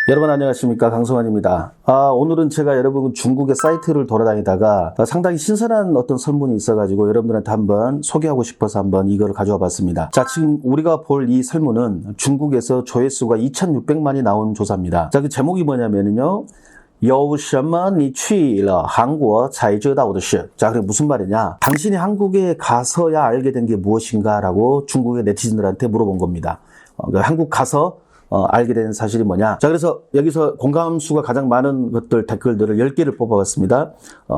여러분 안녕하십니까, 강성환입니다. 오늘은 제가 여러분 중국의 사이트를 돌아다니다가 상당히 신선한 어떤 설문이 있어가지고 여러분들한테 한번 소개하고 싶어서 한번 이걸 가져와 봤습니다. 자, 지금 우리가 볼 이 설문은 중국에서 조회수가 2,600만이 나온 조사입니다. 자, 그 제목이 뭐냐면요, 有什么你去了韩国才知道的事. 자, 그게 무슨 말이냐? 당신이 한국에 가서야 알게 된 게 무엇인가? 라고 중국의 네티즌들한테 물어본 겁니다. 한국 가서 알게 된 사실이 뭐냐? 자, 그래서 여기서 공감수가 가장 많은 것들, 댓글들을 10개를 뽑아봤습니다.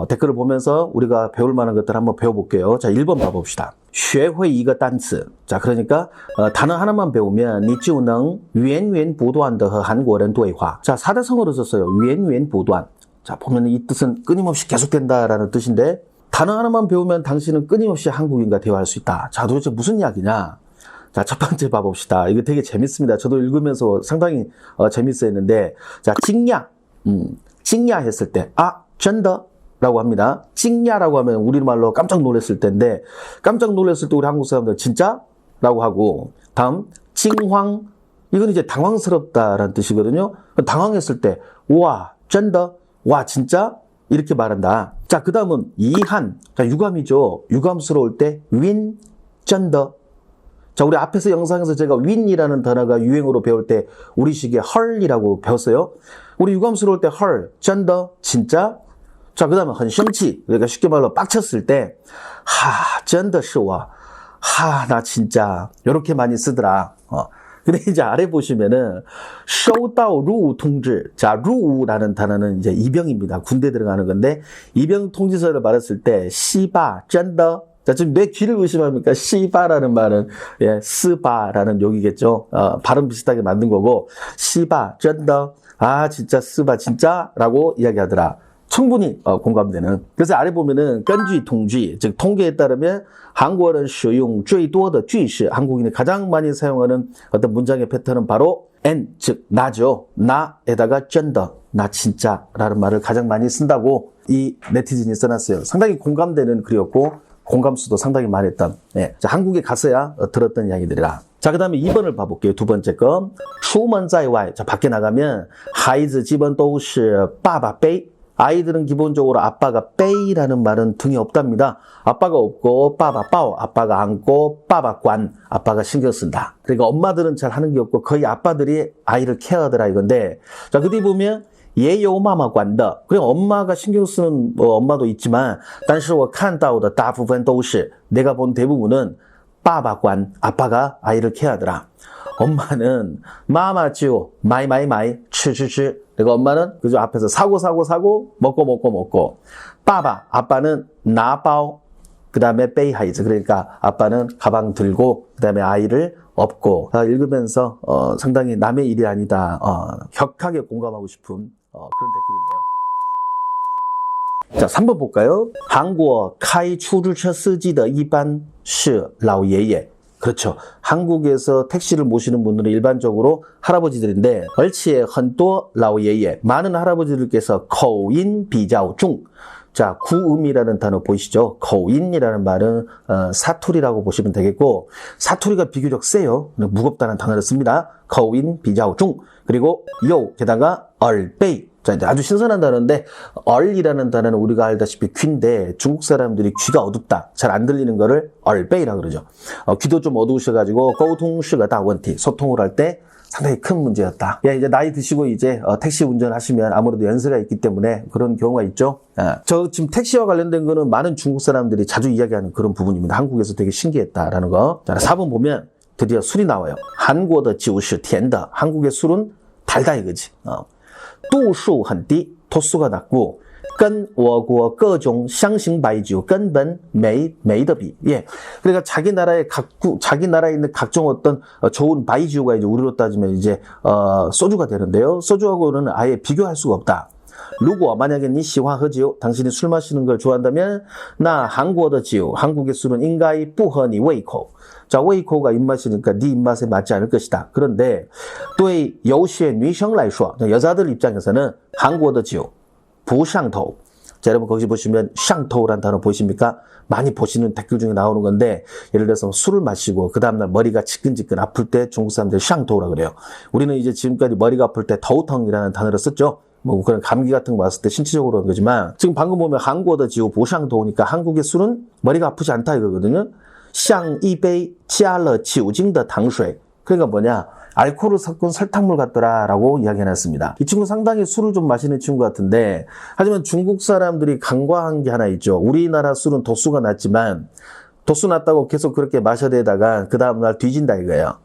댓글을 보면서 우리가 배울 만한 것들 한번 배워볼게요. 자, 1번 봐봅시다. 学会一个单词. 자, 그러니까 단어 하나만 배우면 你就能源源不断地和韩国人对话. 자, 사대성어로 썼어요. 源源不断. 자, 보면 이 뜻은 끊임없이 계속된다라는 뜻인데, 단어 하나만 배우면 당신은 끊임없이 한국인과 대화할 수 있다. 자, 도대체 무슨 이야기냐? 자, 첫 번째 봐봅시다. 이거 되게 재밌습니다. 저도 읽으면서 상당히 재밌어했는데, 자, 찡야. 찡야 했을 때, 쩐더 라고 합니다. 찡야라고 하면 우리말로 깜짝 놀랐을 때인데, 깜짝 놀랐을 때 우리 한국 사람들 진짜? 라고 하고, 다음, 찡황. 이건 이제 당황스럽다라는 뜻이거든요. 당황했을 때, 와, 쩐더. 와, 진짜? 이렇게 말한다. 자, 그 다음은 이한. 자, 유감이죠. 유감스러울 때, 윈, 쩐더. 자, 우리 앞에서 영상에서 제가 윈이라는 단어가 유행어로 배울 때 우리식의 헐이라고 배웠어요. 우리 유감스러울 때 헐, 쩐더, 진짜. 자, 그 다음에 很生气, 그러니까 쉽게 말로 빡쳤을 때,真的是我, 나 진짜. 이렇게 많이 쓰더라. 근데 이제 아래 보시면은 收到入伍通知. 자, 루우라는 단어는 이제 이병입니다. 군대 들어가는 건데, 이병 통지서를 받았을 때, 시바, 真的. 자, 지금 내 귀를 의심합니까? 시바라는 말은, 스바라는 욕이겠죠. 발음 비슷하게 만든 거고, 시바, 쩐더, 진짜, 스바, 진짜? 라고 이야기하더라. 충분히 공감되는. 그래서 아래 보면은, 根据统计, 즉, 통계에 따르면, 한국어는 使用最多的句式, 한국인이 가장 많이 사용하는 어떤 문장의 패턴은 바로, N, 즉, 나죠. 나에다가 쩐더, 나 진짜, 라는 말을 가장 많이 쓴다고 이 네티즌이 써놨어요. 상당히 공감되는 글이었고, 공감수도 상당히 많았던, 자, 한국에 가서야 들었던 이야기들이라. 자, 그 다음에 2번을 봐볼게요. 두 번째 거. 出门在外. 자, 밖에 나가면, 孩子基本都是爸爸背. 아이들은 기본적으로 아빠가 빼이라는 말은 등에 없답니다. 아빠가 없고, 빠바 빠오. 아빠가 안고, 빠바 관. 아빠가 신경 쓴다. 그러니까 엄마들은 잘 하는 게 없고, 거의 아빠들이 아이를 케어하더라 이건데, 자, 그 뒤에 보면, 也有妈妈管的. 그냥 엄마가 신경 쓰는 엄마도 있지만, 但是我看到的大部分都是, 내가 본 대부분은 爸爸管, 아빠가 아이를 케어하더라. 엄마는 마마지오, 마이, 치. 그러니까 엄마는 그저 앞에서 사고, 먹고. 빠바, 아빠는 나바오, 그 다음에 베이 하이즈. 그러니까 아빠는 가방 들고, 그 다음에 아이를 업고. 읽으면서 상당히 남의 일이 아니다. 격하게 공감하고 싶은 그런 댓글이네요. 자, 3번 볼까요? 한국开出租车司机的一般是老爷爷. 그렇죠. 한국에서 택시를 모시는 분들은 일반적으로 할아버지들인데, 而且很多老爷爷, 많은 할아버지들께서 口音比较重. 자, 구음이라는 단어 보이시죠? 口音이라는 말은 사투리라고 보시면 되겠고, 사투리가 비교적 세요. 무겁다는 단어를 씁니다. 口音比较重. 그리고 요, 게다가 얼베이. 자, 이제 아주 신선한 단어인데, 얼이라는 단어는 우리가 알다시피 귀인데, 중국 사람들이 귀가 어둡다, 잘 안 들리는 거를 얼베이라고 그러죠. 귀도 좀 어두우셔가지고, 沟通是个大问题, 소통을 할 때 상당히 큰 문제였다. 이제 나이 드시고 이제 택시 운전하시면 아무래도 연세가 있기 때문에 그런 경우가 있죠. 저 지금 택시와 관련된 거는 많은 중국 사람들이 자주 이야기하는 그런 부분입니다. 한국에서 되게 신기했다라는 거. 자, 4번 보면 드디어 술이 나와요. 한국의 지우시甜的. 한국의 술은 달다 이거지. 度数很低, 도수가 낮고, 跟我国各种香型白酒根本没得比. 예. 그러니까 자기 나라에 있는 각종 어떤 좋은 바이주가 이제 우리로 따지면 이제 소주가 되는데요. 소주하고는 아예 비교할 수가 없다. 如果 만약에 니喜欢喝酒, 당신이 술 마시는 걸 좋아한다면, 那韩国的酒, 한국의 술은 应该不合你胃口. 자, 웨이코가 입맛이니까 네 입맛에 맞지 않을 것이다. 그런데 对有些女生来说, 여자들 입장에서는 한국의酒不上头, 자, 여러분 거기 보시면 샹토우라는 단어 보이십니까? 많이 보시는 댓글 중에 나오는 건데 예를 들어서 술을 마시고 그 다음날 머리가 지끈지끈 아플 때 중국 사람들이 샹토우라 그래요. 우리는 이제 지금까지 머리가 아플 때 더우텅이라는 단어를 썼죠. 뭐 그런 감기 같은 거 왔을 때 신체적으로 그런 거지만 지금 방금 보면 한국어도 지우 보샹도우니까 한국의 술은 머리가 아프지 않다 이거거든요. 像一杯加了酒精的糖水 그러니까 뭐냐 알코올을 섞은 설탕물 같더라라고 이야기해놨습니다. 이 친구 상당히 술을 좀 마시는 친구 같은데 하지만 중국 사람들이 간과한 게 하나 있죠. 우리나라 술은 도수가 낮지만 도수 낮다고 계속 그렇게 마셔대다가 그 다음날 뒤진다 이거예요.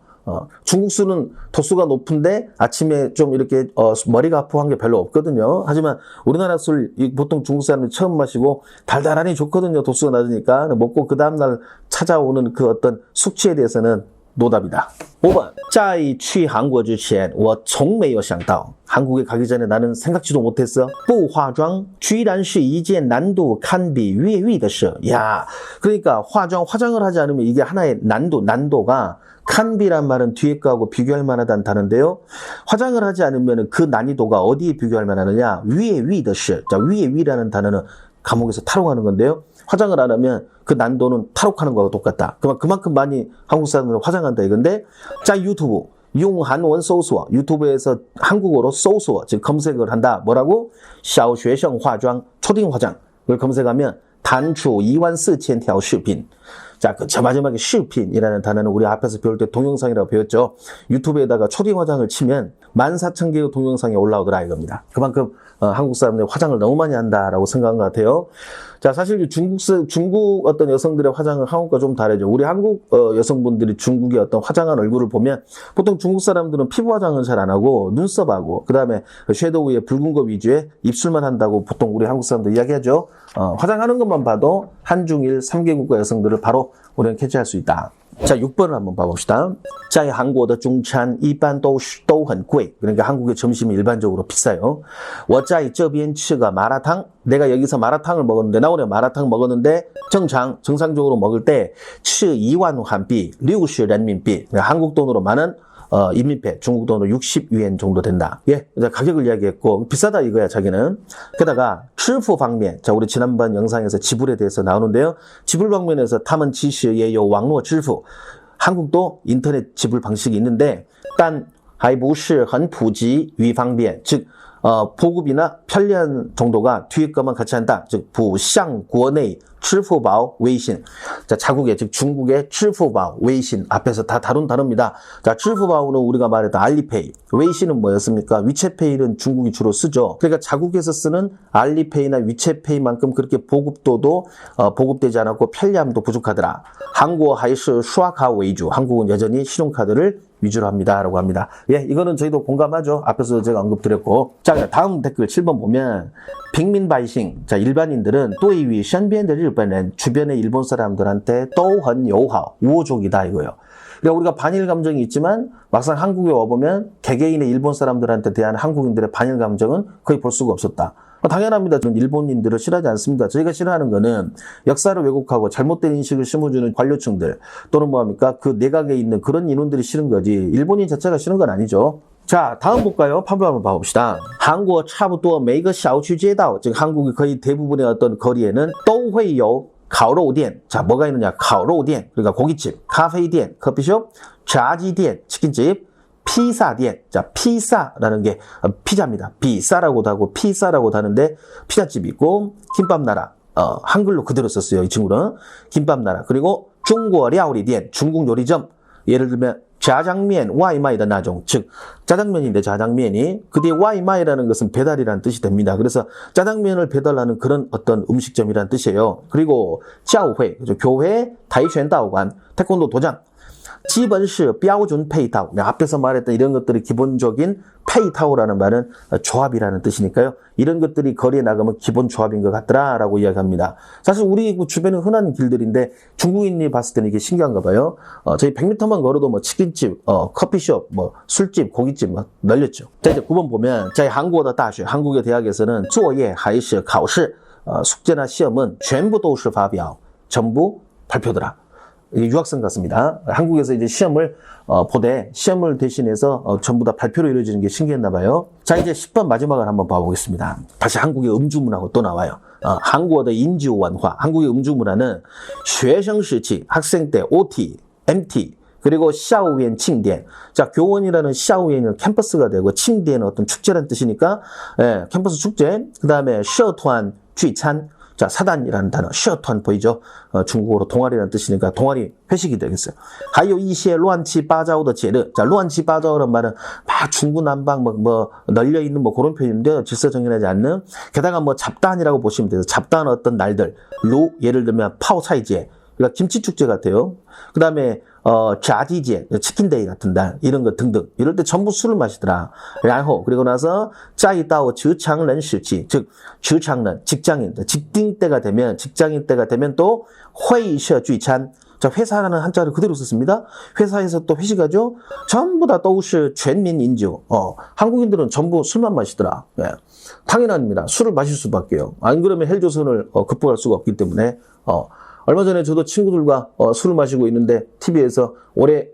중국 술은 도수가 높은데 아침에 좀 이렇게 머리가 아프고 한 게 별로 없거든요. 하지만 우리나라 술 보통 중국 사람들이 처음 마시고 달달하니 좋거든요. 도수가 낮으니까 먹고 그 다음날 찾아오는 그 어떤 숙취에 대해서는 노답이다. 5번 在去韩国之前我从没有想到 한국에 가기 전에 나는 생각지도 못했어. 不化妆居然是一件难度堪比越狱的事. 야, 그러니까 화장을 하지 않으면 이게 하나의 난도가 칸비란 말은 뒤에 거하고 비교할 만하다는 단어인데요. 화장을 하지 않으면 그 난이도가 어디에 비교할 만하느냐? 위에 위더시. 자, 위에 위라는 단어는 감옥에서 탈옥하는 건데요. 화장을 안 하면 그 난도는 탈옥하는 거하고 똑같다. 그만큼 많이 한국 사람들은 화장한다 이건데, 자, 유튜브. 용 한원搜索 유튜브에서 한국어로 搜索 즉 검색을 한다. 뭐라고? 小学生化妆 초딩 화장을 검색하면 단추 24,000条视频 자, 저 마지막에 시핀이라는 단어는 우리 앞에서 배울 때 동영상이라고 배웠죠. 유튜브에다가 초딩 화장을 치면 14,000개의 동영상이 올라오더라 이겁니다. 그만큼 한국 사람들이 화장을 너무 많이 한다라고 생각한 것 같아요. 자, 사실 중국 어떤 여성들의 화장은 한국과 좀 다르죠. 우리 한국 여성분들이 중국의 어떤 화장한 얼굴을 보면 보통 중국 사람들은 피부 화장은 잘 안 하고 눈썹하고 그 다음에 섀도우에 붉은 거 위주의 입술만 한다고 보통 우리 한국 사람들 이야기하죠. 화장하는 것만 봐도 한중일 3개 국가 여성들을 바로 우리는 캐치할 수 있다. 자, 6번을 한번 봐봅시다. 在韩国的中餐一般都很贵. 그러니까 한국의 점심이 일반적으로 비싸요. 我在这边吃个麻辣烫. 내가 여기서 마라탕을 먹었는데 나오네 마라탕 먹었는데 정상적으로 먹을 때 吃1万韩币 60人民币. 한국 돈으로 많은 인민폐, 중국 돈으로 60위엔 정도 된다. 예, 가격을 이야기했고 비싸다 이거야 자기는. 게다가 支付方面, 자 우리 지난번 영상에서 지불에 대해서 나오는데요. 지불 방면에서 他们其实也有网络支付. 한국도 인터넷 지불 방식이 있는데 但还不是很普及与方便. 즉 보급이나 편리한 정도가 뒤에 것만 같이 한다. 즉, 不像国内支付宝微信. 자, 자국의, 즉 중국의 支付宝微信 앞에서 다 다룬 단어입니다. 자, 支付宝는 우리가 말했던 알리페이, 웨이신은 뭐였습니까? 위챗페이는 중국이 주로 쓰죠. 그러니까 자국에서 쓰는 알리페이나 위챗페이만큼 그렇게 보급도도 보급되지 않았고 편리함도 부족하더라. 한국 하이시 슈아카 웨이주. 한국은 여전히 신용카드를 위주로 합니다라고 합니다. 예, 이거는 저희도 공감하죠. 앞에서 제가 언급드렸고. 자, 다음 댓글 7번 보면 빅민바이싱. 자, 일반인들은 对于身边的日本人 주변의 일본 사람들한테 都很友好 우호적이다 이거예요. 그러니까 우리가 반일 감정이 있지만 막상 한국에 와보면 개개인의 일본 사람들한테 대한 한국인들의 반일 감정은 거의 볼 수가 없었다. 당연합니다. 저는 일본인들을 싫어하지 않습니다. 저희가 싫어하는 거는 역사를 왜곡하고 잘못된 인식을 심어주는 관료층들 또는 뭐합니까? 그 내각에 있는 그런 인원들이 싫은 거지 일본인 자체가 싫은 건 아니죠. 자, 다음 볼까요? 판별 한번 봐봅시다. 한국 差不多每个小区街道, 즉 한국의 거의 대부분의 어떤 거리에는 都会有烤肉店. 자, 뭐가 있느냐? 烤肉店. 그러니까 고깃집, 카페店, 커피숍, 炸鸡店, 치킨집, 피사店. 자, 피사라는 게 피자입니다. 비싸라고도 하고 피사라고도 하는데 피자집이 있고 김밥나라. 한글로 그대로 썼어요. 이 친구는. 김밥나라. 그리고 중국料理店, 중국 요리점. 예를 들면 짜장면, 와이마이다 나종. 즉 짜장면인데 짜장면이 그 뒤에 와이마이라는 것은 배달이라는 뜻이 됩니다. 그래서 짜장면을 배달하는 그런 어떤 음식점이라는 뜻이에요. 그리고教会, 교회, 타이拳다오관, 태권도 도장. 基本是标准配套. 앞에서 말했던 이런 것들이 기본적인 페이타오라는 말은 조합이라는 뜻이니까요. 이런 것들이 거리에 나가면 기본 조합인 것 같더라라고 이야기합니다. 사실 우리 주변에 흔한 길들인데 중국인이 봤을 때는 이게 신기한가 봐요. 저희 100m만 걸어도 뭐 치킨집, 커피숍, 뭐 술집, 고깃집 뭐 널렸죠. 자, 이제 9번 보면 在韩国的大学, 한국의 대학에서는 作业还是考试, 숙제나 시험은 全部都是发表, 전부 발표더라. 유학생 같습니다. 한국에서 이제 시험을 보되 시험을 대신해서 전부 다 발표로 이루어지는 게 신기했나 봐요. 자, 이제 10번 마지막을 한번 봐보겠습니다. 다시 한국의 음주문하고 또 나와요. 한국의 인지원화, 한국의 음주문화는 学生时期 학생 때 OT, MT, 그리고 샤오위엔 칭디엔. 자, 교원이라는 샤오위엔은 캠퍼스가 되고 칭디엔은 어떤 축제라는 뜻이니까 예, 캠퍼스 축제. 그 다음에 셔투안 취찬. 자, 사단이라는 단어, 셔투안 보이죠? 중국어로 동아리라는 뜻이니까 동아리 회식이 되겠어요. 还有一些乱七八糟的节日. 자, 乱七八糟란 말은 막 중구난방 널려 있는 그런 표현인데요. 질서 정연하지 않는. 게다가 잡다한이라고 보시면 돼요. 잡다한 어떤 날들. 루, 예를 들면 파오차이제. 그러니까 김치 축제 같아요. 그 다음에 자지제, 치킨데이 같은 날, 이런 거 등등. 이럴 때 전부 술을 마시더라. 然后 그리고 나서 再到职场人时期, 즉职场人, 직장인, 직딩 때가 되면, 직장인 때가 되면 또 회의서聚餐. 자, 회사라는 한자를 그대로 썼습니다. 회사에서 또 회식하죠. 전부 다都是全民饮酒. 한국인들은 전부 술만 마시더라. 예. 당연합니다. 술을 마실 수밖에요. 안 그러면 헬조선을 극복할 수가 없기 때문에. 얼마 전에 저도 친구들과 술을 마시고 있는데 TV에서 올해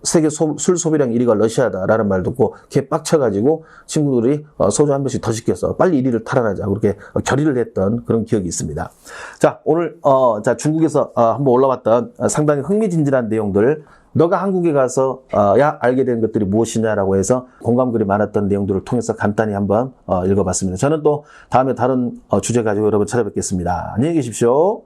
세계 술 소비량 1위가 러시아다라는 말 듣고 걔 빡쳐가지고 친구들이 소주 한 병씩 더 시켜서 빨리 1위를 탈환하자 그렇게 결의를 했던 그런 기억이 있습니다. 자, 오늘 자, 중국에서 한번 올라왔던 상당히 흥미진진한 내용들, 너가 한국에 가서 알게 된 것들이 무엇이냐라고 해서 공감글이 많았던 내용들을 통해서 간단히 한번 읽어봤습니다. 저는 또 다음에 다른 주제 가지고 여러분 찾아뵙겠습니다. 안녕히 계십시오.